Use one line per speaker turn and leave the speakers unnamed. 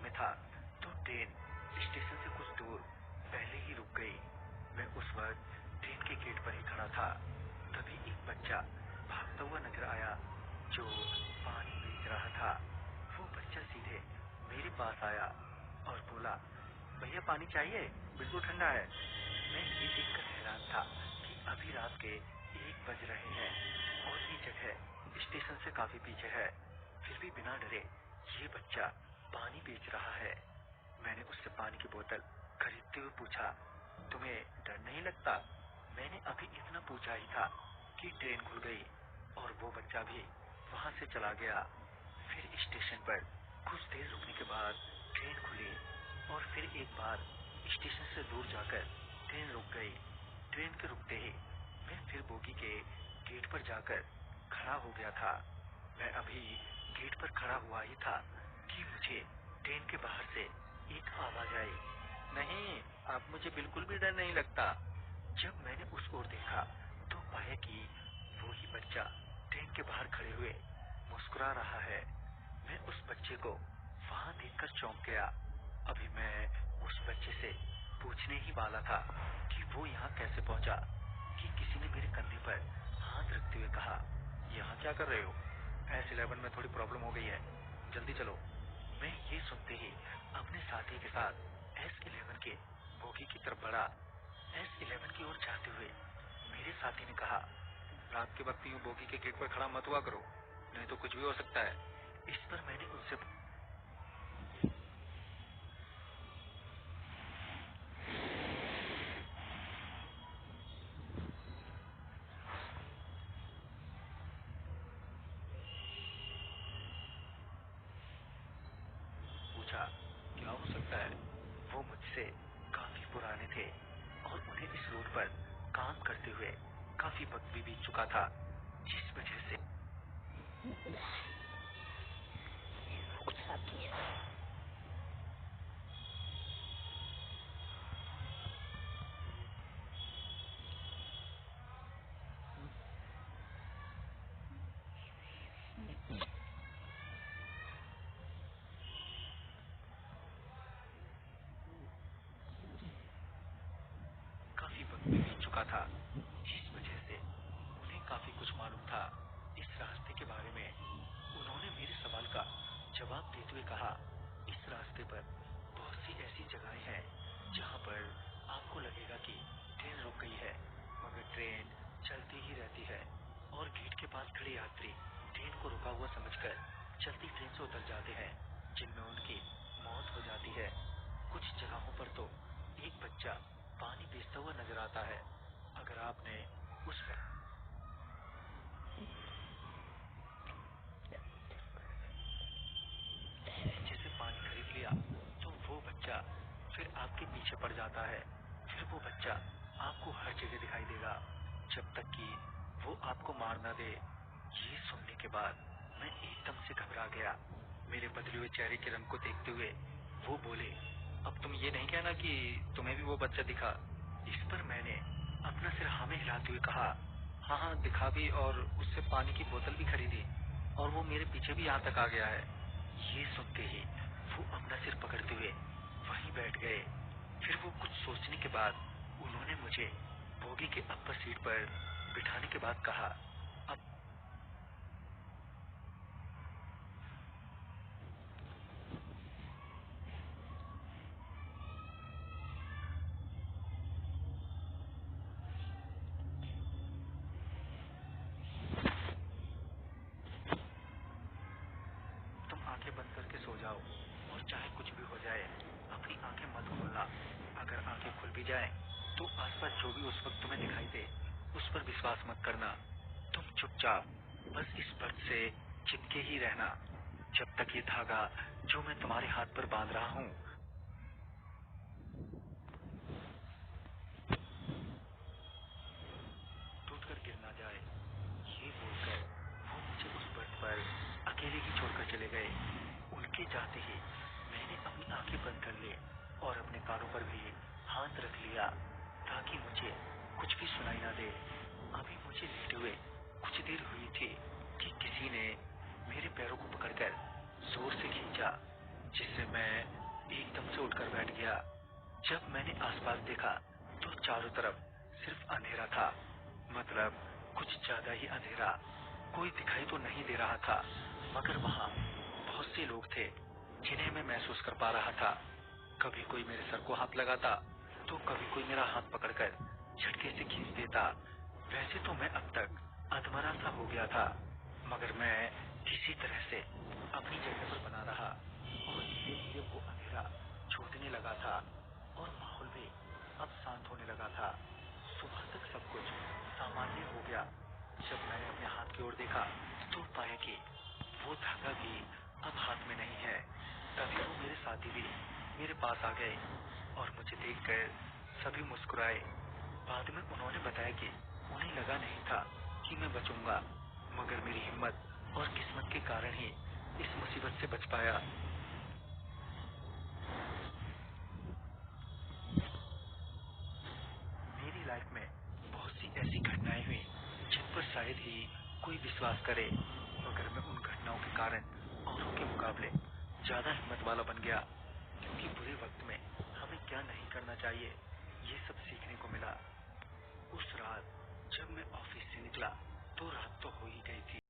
में था तो ट्रेन स्टेशन से कुछ दूर पहले ही रुक गई। मैं उस वक्त ट्रेन के गेट पर ही खड़ा था। तभी एक बच्चा भागता हुआ नजर आया जो पानी बेच रहा था। वो बच्चा सीधे मेरे पास आया और बोला, भैया पानी चाहिए, बिल्कुल ठंडा है। मैं ये देखकर हैरान था कि अभी रात के 1 बज रहे हैं और ये जगह स्टेशन से काफी पीछे है। फिर भी बिना डरे ये बच्चा पानी बेच रहा है। मैंने उससे पानी की बोतल खरीदते हुए पूछा, तुम्हें डर नहीं लगता? मैंने अभी इतना पूछा ही था कि ट्रेन खुल गई और वो बच्चा भी वहां से चला गया। फिर स्टेशन पर कुछ देर रुकने के बाद ट्रेन खुली और फिर एक बार स्टेशन से दूर जाकर ट्रेन रुक गई। ट्रेन के रुकते ही मैं फिर बोगी के गेट पर जाकर खड़ा हो गया था। मैं अभी गेट पर खड़ा हुआ ही था कि मुझे ट्रेन के बाहर से एक आवाज आई, नहीं, आप मुझे बिल्कुल भी डर नहीं लगता। जब मैंने उस ओर देखा तो पाया कि वो ही बच्चा ट्रेन के बाहर खड़े हुए मुस्कुरा रहा है। मैं उस बच्चे को वहां देखकर चौंक गया। अभी मैं उस बच्चे से पूछने ही वाला था कि वो यहाँ कैसे पहुंचा कि किसी ने मेरे कंधे पर हाथ रखते हुए कहा, यहाँ क्या कर रहे हो? S11 में थोड़ी प्रॉब्लम हो गई है, जल्दी चलो। मैं ये सुनते ही अपने साथी के साथ S11 के बोगी की तरफ बढ़ा। S11 की ओर जाते हुए मेरे साथी ने कहा, रात के वक्त यूं बोगी के गेट पर खड़ा मत हुआ करो, नहीं तो कुछ भी हो सकता है। इस पर मैंने उनसे पूछा, क्या हो सकता है? वो मुझसे काफी पुराने थे और उन्हें इस रोड पर काम करते हुए काफी वक्त भी बीत चुका था, जिस वजह से काफी वक्त भी बीत चुका था, जिस वजह से उन्हें काफी कुछ मालूम था इस रास्ते के बारे में। उन्होंने मेरे सवाल का जवाब देते हुए कहा, इस रास्ते पर बहुत सी ऐसी जगहें हैं जहाँ पर आपको लगेगा कि ट्रेन रुक गई है, मगर ट्रेन चलती ही रहती है और गेट के पास खड़े यात्री ट्रेन को रुका हुआ समझकर चलती ट्रेन से उतर जाते हैं, जिनमें उनकी मौत हो जाती है। कुछ जगहों पर तो एक बच्चा पानी बेचता हुआ नजर आता है। अगर आपने उस बच्चे से पानी खरीद लिया तो वो बच्चा फिर आपके पीछे पड़ जाता है। फिर वो बच्चा आपको हर जगह दिखाई देगा जब तक कि वो आपको मार ना दे। ये सुनने के बाद मैं एकदम से घबरा गया। मेरे बदले हुए चेहरे के रंग को देखते हुए वो बोले, अब तुम ये नहीं कहना कि तुम्हें भी वो बच्चा दिखा? इस पर मैंने अपना सिर हाँ में हिलाते हुए कहा, हाँ हाँ दिखा भी, और उससे पानी की बोतल भी खरीदी, और वो मेरे पीछे भी यहाँ तक आ गया है। ये सुनते ही वो अपना सिर पकड़ते हुए वहीं बैठ गए। फिर वो कुछ सोचने के बाद उन्होंने मुझे बोगी के अपर सीट पर बिठाने के बाद कहा, अब तुम आंखें बंद करके सो जाओ और चाहे कुछ भी हो जाए अपनी आंखें मत खोलना। अगर आंखें खुल भी जाए तो आसपास जो भी उस वक्त तुम्हें दिखाई दे उस पर विश्वास मत करना। तुम चुपचाप बस इस बर्थ से चिपके ही रहना जब तक ये धागा जो मैं तुम्हारे हाथ पर बांध रहा हूँ टूटकर गिर ना जाए। ये बोलकर वो मुझे उस बर्थ पर अकेले ही छोड़कर चले गए। उनके जाते ही मैंने अपनी आंखें बंद कर ली और अपने कानों पर भी हाथ रख लिया ताकि मुझे कुछ भी सुनाई ना दे। अभी मुझे लेटे हुए कुछ देर हुई थी कि किसी ने मेरे पैरों को पकड़कर जोर से खींचा, जिससे मैं जब मैंने आसपास देखा तो चारों तरफ सिर्फ अंधेरा था। मतलब कुछ ज्यादा ही अंधेरा। कोई दिखाई तो नहीं दे रहा था, मगर वहाँ बहुत से लोग थे जिन्हें मैं महसूस कर पा रहा था। कभी कोई मेरे सर को हाथ लगाता तो कभी कोई मेरा हाथ पकड़कर झटके से खींच देता। वैसे तो मैं अब तक अधमरा सा हो गया था, मगर मैं किसी तरह से अपनी जगह पर बना रहा और धीरे धीरे वो अंधेरा छूटने लगा था और माहौल भी अब शांत होने लगा था। सुबह तक सब कुछ सामान्य हो गया। जब मैंने अपने हाथ की ओर देखा तो पाया कि वो धागा भी अब हाथ में नहीं है। तभी वो मेरे साथी भी मेरे पास आ गए और मुझे देखकर सभी मुस्कुराए। बाद में उन्होंने बताया कि उन्हें लगा नहीं था कि मैं बचूंगा, मगर मेरी हिम्मत और किस्मत के कारण ही इस मुसीबत से बच पाया। मेरी लाइफ में बहुत सी ऐसी घटनाएं हुई जिन पर शायद ही कोई विश्वास करे, मगर मैं उन घटनाओं के कारण औरों के मुकाबले ज्यादा हिम्मत वाला बन गया। क्योंकि बुरे वक्त में हमें क्या नहीं करना चाहिए, ये सब सीखने को मिला। उस रात जब मैं ऑफिस से निकला तो रात तो हो ही गई थी।